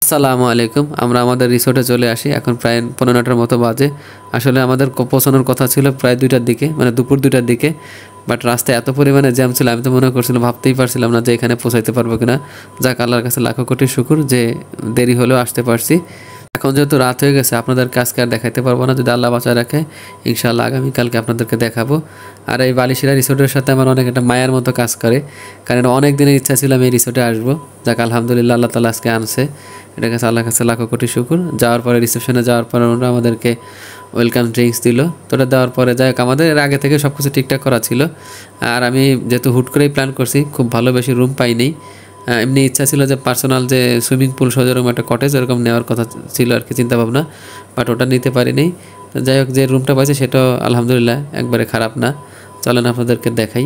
আসসালামু আলাইকুম। আমরা আমাদের রিসোর্টে চলে আসি। এখন প্রায় ১৫টার মতো বাজে। আসলে আমাদের পৌঁছানোর কথা ছিল প্রায় ২টার দিকে, মানে দুপুর ২টার দিকে। বাট রাস্তায় এত পরিমাণে জ্যাম ছিল, আমি তো মনে করছিলাম, ভাবতেই পারছিলাম না যে এখানে পৌঁছাইতে পারবো কিনা। যাক, আল্লাহর কাছে লাখো কোটি শুকুর যে দেরি হলেও আসতে পারছি। এখন যেহেতু রাত হয়ে গেছে, আপনাদেরকে আজকে আর দেখাইতে পারবো না। যদি আল্লাহ বাঁচায় রাখে, ইনশাআল্লাহ আগামীকালকে আপনাদেরকে দেখাবো। আর এই বালিশিরা রিসোর্টের সাথে আমার অনেক একটা মায়ার মতো কাজ করে, কারণ অনেক দিনের ইচ্ছা ছিল আমি এই রিসোর্টে আসবো। যাক, আলহামদুলিল্লাহ আল্লাহ তাআলা আজকে আনছে। এটা কাছে আল্লাহর কাছে লাখো কোটি শুকুর। যাওয়ার পরে রিসেপশনে যাওয়ার পরে ওরা আমাদেরকে ওয়েলকাম ড্রিঙ্কস দিল। তো ওটা দেওয়ার পরে যাই হোক, আমাদের এর আগে থেকে সব কিছু ঠিকঠাক করা ছিল। আর আমি যেহেতু হুট করেই প্ল্যান করছি, খুব ভালো বেশি রুম পাইনি। এমনি ইচ্ছা ছিল যে পার্সোনাল যে সুইমিং পুল সহ এরকম একটা কটেজ এরকম নেওয়ার কথা ছিল আর কি, চিন্তাভাবনা। বাট ওটা নিতে পারিনি। তো যাই হোক, যে রুমটা পাইছি সেটাও আলহামদুলিল্লাহ একবারে খারাপ না। চলেন আপনাদেরকে দেখাই।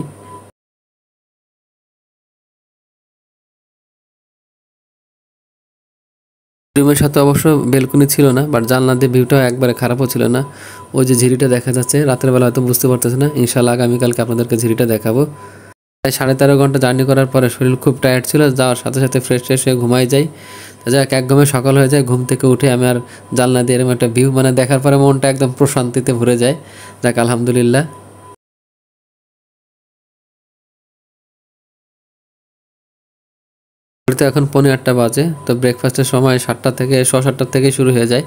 রুমের সাথে অবশ্য বেলকনি ছিল না, বাট জানলা দিয়ে ভিউটাও একবারে খারাপও ছিল না। ওই যে ঝিরিটা দেখা যাচ্ছে, রাতের বেলা হয়তো বুঝতে পারতেছে না। ইনশাআল্লাহ আগামীকালকে আপনাদেরকে ঝিরিটা দেখাবো। প্রায় 13.5 ঘন্টা জার্নি করার পরে শরীর খুব টায়ার্ড ছিল। যাওয়ার সাথে সাথে ফ্রেশ ট্রেশ হয়ে ঘুমাই যাই। যাক, এক ঘুমে সকাল হয়ে যায়। ঘুম থেকে উঠে আমি আর জানলা দিয়ে এরকম একটা ভিউ মানে দেখার পরে মনটা একদম প্রশান্তিতে ভরে যায়। যাক, আলহামদুলিল্লাহ। ঘড়িতে এখন 8:15 বাজে। তো ব্রেকফাস্টের সময় 7টা থেকে 7:30 থেকে শুরু হয়ে যায়।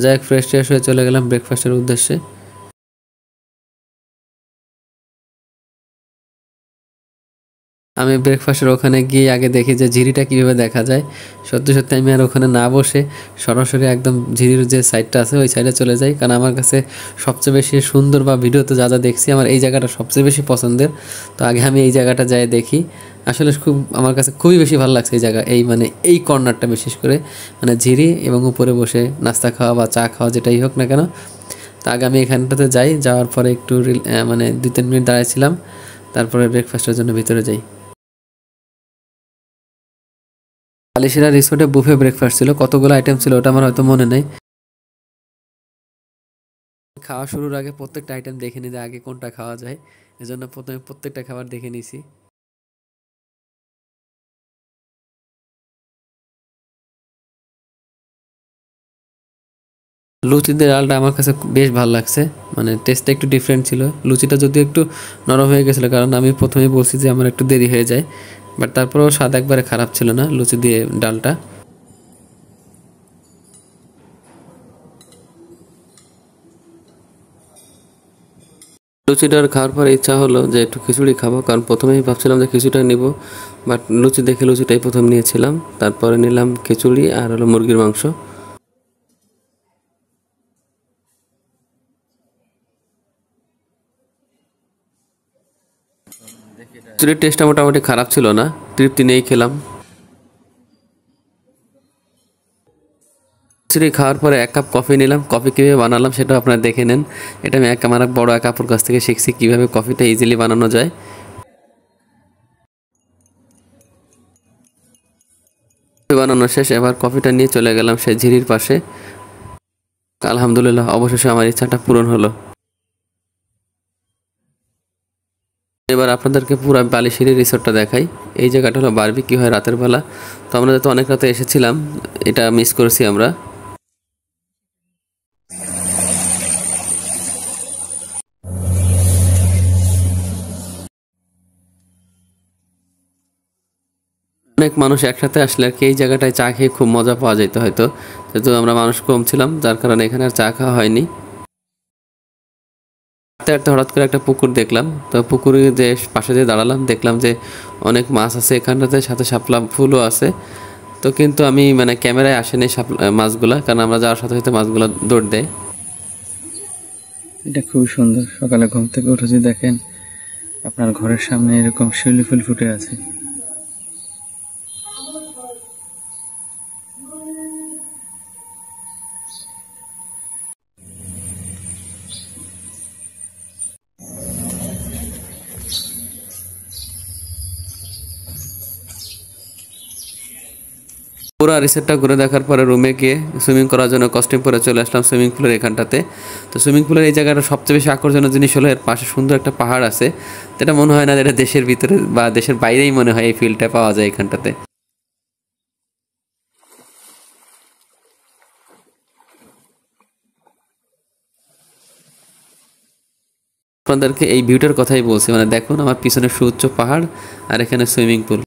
যাই হোক, ফ্রেশ ট্রেশ হয়ে চলে গেলাম ব্রেকফাস্টের উদ্দেশ্যে। আমি ব্রেকফাস্টের ওখানে গিয়ে আগে দেখি যে ঝিরিটা কীভাবে দেখা যায়। সত্যি সত্যি আমি আর ওখানে না বসে সরাসরি একদম ঝিরির যে সাইডটা আছে ওই সাইডে চলে যাই, কারণ আমার কাছে সবচেয়ে বেশি সুন্দর বা ভিডিওতে যা যা দেখছি আমার এই জায়গাটা সবচেয়ে বেশি পছন্দের। তো আগে আমি এই জায়গাটা যাই দেখি। আসলে খুব আমার কাছে খুবই বেশি ভালো লাগছে এই জায়গা, এই মানে এই কর্নারটা বিশেষ করে, মানে ঝিরি এবং উপরে বসে নাস্তা খাওয়া বা চা খাওয়া যেটাই হোক না কেন। তো আগে আমি এখানটাতে যাই, যাওয়ার পরে একটু মানে 2-3 মিনিট দাঁড়াইছিলাম, তারপরে ব্রেকফাস্টের জন্য ভিতরে যাই। আলিশিরা রিসোর্টে বুফে ব্রেকফাস্ট ছিল, কতগুলো আইটেম ছিল ওটা আমার হয়তো মনে নেই। খাওয়া শুরুর আগে প্রত্যেকটা আইটেম দেখে নিই যে আগে কোনটা খাওয়া যায়, এজন্য প্রথমে প্রত্যেকটা খাবার দেখে নিয়েছি। লুচিদের ডালটা আমার কাছে বেশ ভালো লাগছে, মানে টেস্টটা একটু ডিফারেন্ট ছিল। লুচিটা যদিও একটু নরম হয়ে গেছিলো, কারণ আমি প্রথমেই বলছি যে আমার একটু দেরি হয়ে যায়। বাট তারপরেও স্বাদ একবারে খারাপ ছিল না লুচি দিয়ে ডালটা। লুচিটা খাওয়ার পর ইচ্ছা হলো যে একটু খিচুড়ি খাবো, কারণ প্রথমেই ভাবছিলাম যে খিচুড়িটা নিব, বাট লুচি দেখে লুচিটাই প্রথম নিয়েছিলাম। তারপরে নিলাম খিচুড়ি আর হলো মুরগির মাংস। খিচুড়ির টেস্টটা মোটামুটি খারাপ ছিল না, তৃপ্তি নিয়েই খেলাম। খিচুড়ি খাওয়ার পরে 1 কাপ কফি নিলাম। কফি কীভাবে বানালাম সেটাও আপনারা দেখে নেন। এটা আমি আমার এক বড় আপুর কাছ থেকে শিখছি কীভাবে কফিটা ইজিলি বানানো যায়। কফি বানানো শেষ, এবার কফিটা নিয়ে চলে গেলাম সেই ঝিরির পাশে। আলহামদুলিল্লাহ, অবশেষে আমার ইচ্ছাটা পূরণ হলো। এবার আপনাদেরকে পুরো বালিশিরি রিসোর্টটা দেখাই। এই জায়গাটা হলো বারবিকিউ হয় রাতের বেলা। তো আমরা যেহেতু অনেক রাতে এসেছিলাম, এটা মিস করেছি আমরা। অনেক মানুষ একসাথে আসলে আর কি এই জায়গাটায় চা খেয়ে খুব মজা পাওয়া যেত হয়তো, যেহেতু আমরা মানুষ কম ছিলাম, যার কারণে এখানে আর চা খাওয়া হয়নি। হাঁটতে হাঁটতে হঠাৎ করে একটা পুকুর দেখলাম। তো পুকুরে যে পাশে যে দাঁড়ালাম, দেখলাম যে অনেক মাছ আছে এখানটাতে, সাথে শাপলা ফুলও আছে। তো কিন্তু আমি মানে ক্যামেরায় আসেনি মাছগুলা, কারণ আমরা যাওয়ার সাথে সাথে মাছগুলো দৌড় দেয়। এটা খুবই সুন্দর। সকালে ঘুম থেকে উঠে যদি দেখেন আপনার ঘরের সামনে এরকম শিউলি ফুল ফুটে আছে। পুরো রিসোর্টটা ঘুরে দেখার পরে রুমে গিয়ে সুইমিং করার জন্য কস্টিউম পরে চলে আসলাম সুইমিং পুলের এখানটাতে। তো সুইমিং পুলের এই জায়গাটা সবচেয়ে বেশি আকর্ষণীয় জিনিস হলো এর পাশে সুন্দর একটা পাহাড় আছে। যেটা মনে হয় না যেটা দেশের ভিতরে বা দেশের বাইরেই মনে হয় এই ফিলটা পাওয়া যায় এখানটাতে। আপনাদেরকে এই ভিউটার কথাই বলছি, মানে দেখুন আমার পিছনে সুউচ্চ পাহাড় আর এখানে সুইমিং পুল।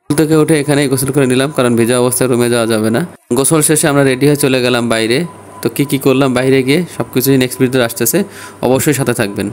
পুল থেকে উঠে এখানেই গোসল করে নিলাম, কারণ ভেজা অবস্থায় রুমে যাওয়া যাবে না। গোসল শেষে আমরা রেডি হয়ে চলে গেলাম বাইরে। তো কি করলাম বাইরে গিয়ে সবকিছুই নেক্সট ভিডিওতে আসতেছে, অবশ্যই সাথে থাকবেন।